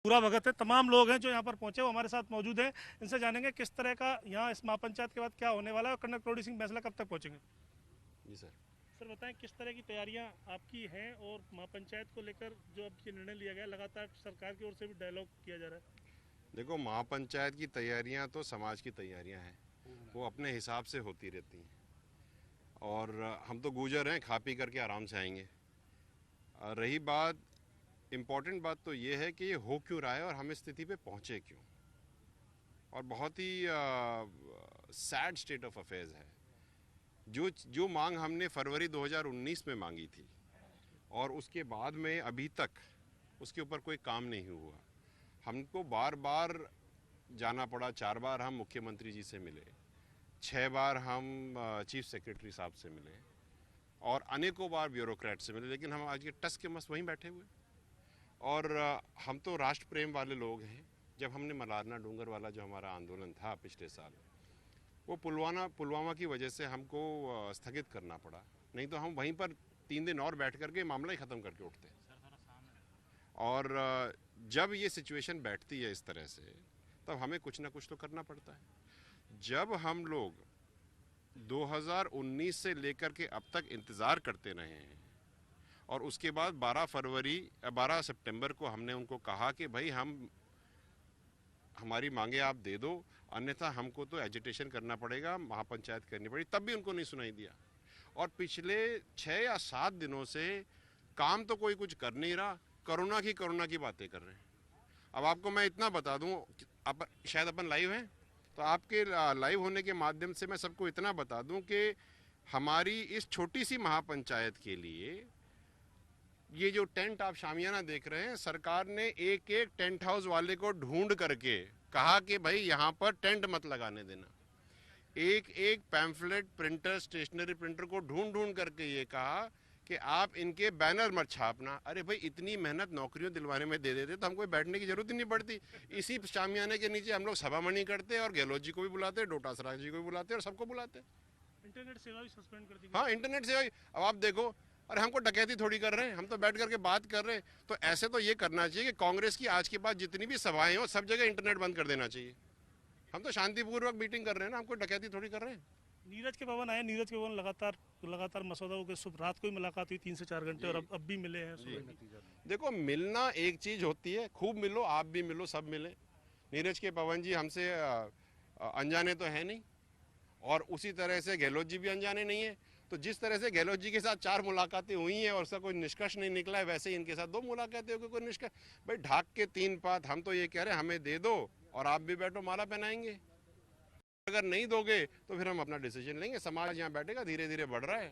पूरा भगत है। तमाम लोग हैं जो यहाँ पर पहुंचे वो हमारे साथ मौजूद हैं। इनसे जानेंगे किस तरह का यहाँ इस महापंचायत के बाद क्या होने वाला है और कर्नल करोड़ी सिंह बैंसला कब तक पहुंचेंगे। जी सर। सर बताएं किस तरह की तैयारियां आपकी हैं और महापंचायत को लेकर जो अब ये निर्णय लिया गया, लगातार सरकार की ओर से भी डायलॉग किया जा रहा है। देखो, महापंचायत की तैयारियां तो समाज की तैयारियां हैं, वो अपने हिसाब से होती रहती हैं। और हम तो गुजर हैं, खा पी करके आराम से आएंगे। रही बात, इम्पॉर्टेंट बात तो ये है कि ये हो क्यों रहा है और हम इस स्थिति पे पहुँचे क्यों। और बहुत ही सैड स्टेट ऑफ अफेयर्स है। जो मांग हमने फरवरी 2019 में मांगी थी और उसके बाद में अभी तक उसके ऊपर कोई काम नहीं हुआ। हमको बार बार जाना पड़ा। 4 बार हम मुख्यमंत्री जी से मिले, 6 बार हम चीफ सेक्रेटरी साहब से मिले और अनेकों बार ब्यूरोक्रेट से मिले, लेकिन हम आज के टस के मस वहीं बैठे हुए। और हम तो राष्ट्र प्रेम वाले लोग हैं। जब हमने मलारना डूंगर वाला जो हमारा आंदोलन था पिछले साल, वो पुलवामा की वजह से हमको स्थगित करना पड़ा, नहीं तो हम वहीं पर 3 दिन और बैठ करके मामला ही ख़त्म करके उठते। और जब ये सिचुएशन बैठती है इस तरह से, तब हमें कुछ ना कुछ तो करना पड़ता है। जब हम लोग 2019 से लेकर के अब तक इंतज़ार करते रहे हैं और उसके बाद 12 सितंबर को हमने उनको कहा कि भाई हमारी मांगे आप दे दो, अन्यथा हमको तो एजिटेशन करना पड़ेगा, महापंचायत करनी पड़ेगी, तब भी उनको नहीं सुनाई दिया। और पिछले 6 या 7 दिनों से काम तो कोई कुछ कर नहीं रहा, कोरोना की बातें कर रहे हैं। अब आपको मैं इतना बता दूं, शायद अपन लाइव हैं, तो आपके लाइव होने के माध्यम से मैं सबको इतना बता दूं कि हमारी इस छोटी सी महापंचायत के लिए ये जो टेंट आप शामियाना देख रहे हैं, सरकार ने एक एक टेंट हाउस वाले को ढूंढ करके कहा कि भाई यहाँ पर टेंट मत लगाने देना। एक एक पैम्फलेट प्रिंटर, स्टेशनरी प्रिंटर को ढूंढ ढूंढ करके ये कहा कि आप इनके बैनर मत छापना। अरे भाई, इतनी मेहनत नौकरियों दिलवाने में दे देते तो हमको बैठने की जरूरत ही नहीं पड़ती। इसी शामियाने के नीचे हम लोग सभामणि करते और गहलोत जी को भी बुलाते, डोटासरा जी को भी बुलाते और सबको बुलाते। इंटरनेट सेवा भी सस्पेंड कर दी। हाँ, इंटरनेट सेवा। अब आप देखो, अरे हमको डकैती थोड़ी कर रहे हैं, हम तो बैठ करके बात कर रहे हैं। तो ऐसे तो ये करना चाहिए कि कांग्रेस की आज के बाद जितनी भी सभाएं हो, सब जगह इंटरनेट बंद कर देना चाहिए। हम तो शांतिपूर्वक मीटिंग कर रहे हैं ना, हमको डकैती थोड़ी कर रहे हैं। नीरज के भवन आए, नीरज के भवन लगातार मसौदाओं के सुबह रात को ही मुलाकात हुई 3 से 4 घंटे, और अब भी मिले हैं सुबह। देखो, मिलना एक चीज होती है, खूब मिलो, आप भी मिलो, सब मिले। नीरज के पवन जी हमसे अनजाने तो है नहीं, और उसी तरह से गहलोत जी भी अनजाने नहीं है। तो जिस तरह से गहलोत जी के साथ 4 मुलाकातें हुई हैं और उसका कोई निष्कर्ष नहीं निकला है, वैसे ही इनके साथ 2 मुलाकातें होगी, कोई निष्कर्ष। भाई, ढाक के 3 पात। हम तो ये कह रहे हैं हमें दे दो और आप भी बैठो, माला पहनाएंगे। अगर नहीं दोगे तो फिर हम अपना डिसीजन लेंगे। समाज यहाँ बैठेगा, धीरे धीरे बढ़ रहा है,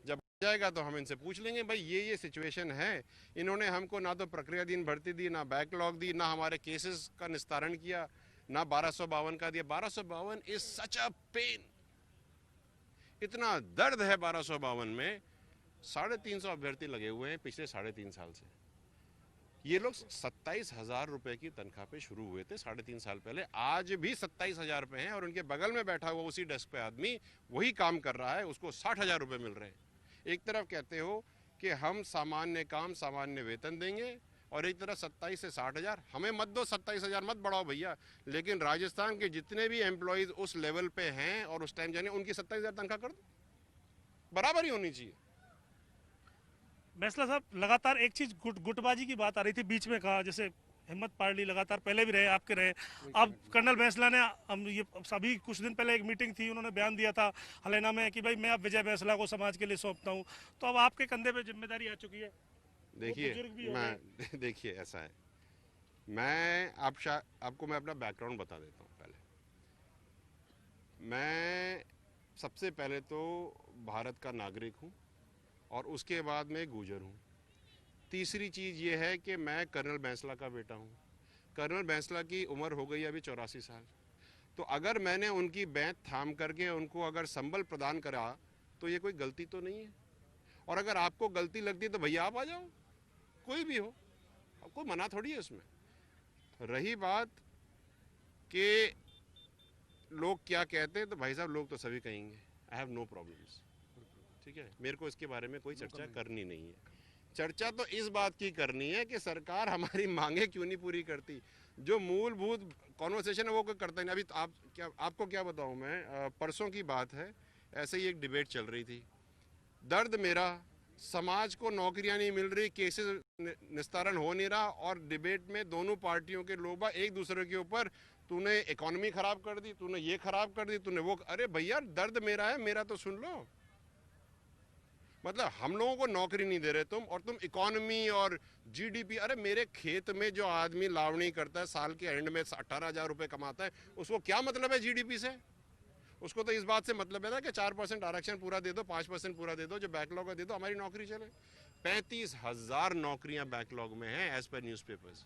जब बढ़ जाएगा तो हम इनसे पूछ लेंगे भाई ये सिचुएशन है। इन्होंने हमको ना तो प्रक्रियाधीन भर्ती दी, ना बैकलॉग दी, ना हमारे केसेस का निस्तारण किया, ना 1252 का दिया। 1252 इज सच अ पेन। इतना दर्द है 1252 में। 350 अभ्यर्थी लगे हुए हैं पिछले 3.5 साल से। ये लोग 27,000 रुपए की तनख्वाह पे शुरू हुए थे 3.5 साल पहले, आज भी 27,000 पे हैं। और उनके बगल में बैठा हुआ उसी डेस्क पे आदमी वही काम कर रहा है, उसको 60,000 रुपए मिल रहे हैं। एक तरफ कहते हो कि हम सामान्य काम सामान्य वेतन देंगे, और एक तरफ 27 से 60,000। हमें मत दो, 27,000 मत बढ़ाओ भैया, लेकिन राजस्थान के जितने भी एम्प्लॉयज उस लेवल पे हैं और उस टाइम जाने, उनकी 27,000 तनख्वाह कर दो, बराबर ही होनी चाहिए। बैंसला साहब, लगातार एक चीज गुटबाजी की बात आ रही थी बीच में, कहा जैसे हिम्मत पार्टी लगातार पहले भी रहे, आपके रहे, अब कर्नल बैंसला ने ये सभी कुछ दिन पहले एक मीटिंग थी, उन्होंने बयान दिया था हलैना में कि भाई मैं अब विजय बैंसला को समाज के लिए सौंपता हूँ। तो अब आपके कंधे पे जिम्मेदारी आ चुकी है। देखिए ऐसा है, आपको मैं अपना बैकग्राउंड बता देता हूँ। पहले मैं सबसे पहले तो भारत का नागरिक हूँ और उसके बाद मैं गुर्जर हूँ। तीसरी चीज़ ये है कि मैं कर्नल बैंसला का बेटा हूँ। कर्नल बैंसला की उम्र हो गई अभी 84 साल। तो अगर मैंने उनकी बैंत थाम करके उनको अगर संबल प्रदान करा तो ये कोई गलती तो नहीं है। और अगर आपको गलती लगती है तो भैया आप आ जाओ, कोई भी हो, कोई मना थोड़ी है उसमें। रही बात कि लोग क्या कहते हैं, तो भाई साहब लोग तो सभी कहेंगे, आई हैव नो प्रॉब्लम्स, ठीक है, मेरे को इसके बारे में कोई चर्चा करनी नहीं है। चर्चा तो इस बात की करनी है कि सरकार हमारी मांगे क्यों नहीं पूरी करती। जो मूलभूत कॉन्वर्सेशन है वो कोई करता ही नहीं। अभी तो आपको क्या बताऊं मैं, परसों की बात है, ऐसे ही एक डिबेट चल रही थी। दर्द मेरा, समाज को नौकरियां नहीं मिल रही, केसेस निस्तारण हो नहीं रहा, और डिबेट में दोनों पार्टियों के लोग एक दूसरे के ऊपर, तूने इकोनॉमी खराब कर दी, तूने ये खराब कर दी, तूने वो। अरे भैया दर्द मेरा है, मेरा तो सुन लो। मतलब हम लोगों को नौकरी नहीं दे रहे तुम, और तुम इकोनॉमी और जीडीपी। अरे मेरे खेत में जो आदमी लावणी करता है, साल के एंड में 18,000 रुपए कमाता है, उसको क्या मतलब है जीडीपी से? उसको तो इस बात से मतलब है ना कि 4% आरक्षण पूरा दे दो, 5% पूरा दे दो, जो बैकलॉग है दे दो, हमारी नौकरी चले। 35,000 नौकरियां बैकलॉग में हैं एज पर न्यूज़पेपर्स।